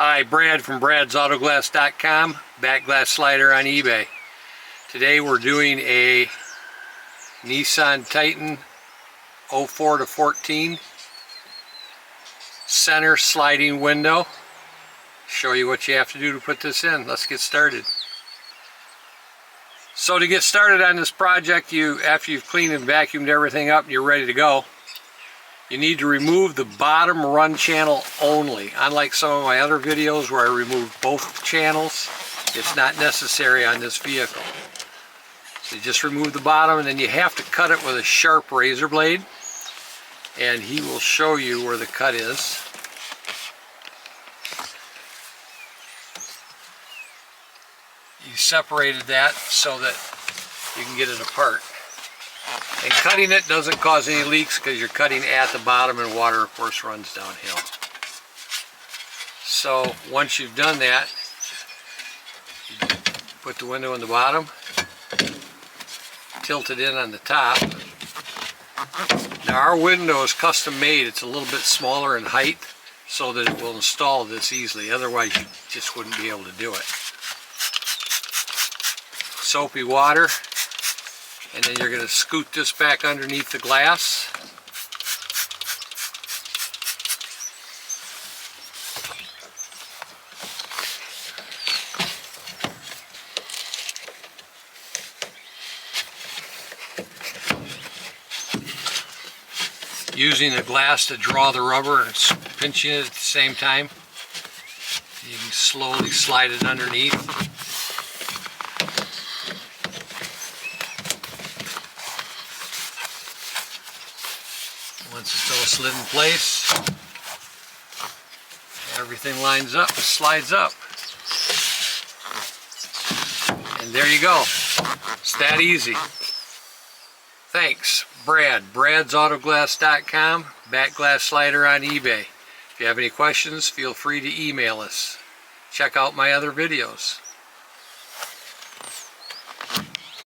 Hi, Brad from bradsautoglass.com, back glass slider on eBay. Today we're doing a Nissan Titan 04 to 14 center sliding window. Show you what you have to do to put this in. Let's get started. So to get started on this project, after you've cleaned and vacuumed everything up and you're ready to go, you need to remove the bottom run channel only. Unlike some of my other videos where I removed both channels, it's not necessary on this vehicle. So you just remove the bottom, and then you have to cut it with a sharp razor blade, and he will show you where the cut is. You separated that so that you can get it apart. And cutting it doesn't cause any leaks because you're cutting at the bottom, and water of course runs downhill. So once you've done that, you put the window in the bottom, tilt it in on the top. Now our window is custom made. It's a little bit smaller in height so that it will install this easily. Otherwise you just wouldn't be able to do it. Soapy water. And then you're going to scoot this back underneath the glass. Using the glass to draw the rubber and pinching it at the same time. You can slowly slide it underneath. Once it's all slid in place, everything lines up, slides up. And there you go. It's that easy. Thanks, Brad. bradsautoglass.com, back glass slider on eBay. If you have any questions, feel free to email us. Check out my other videos.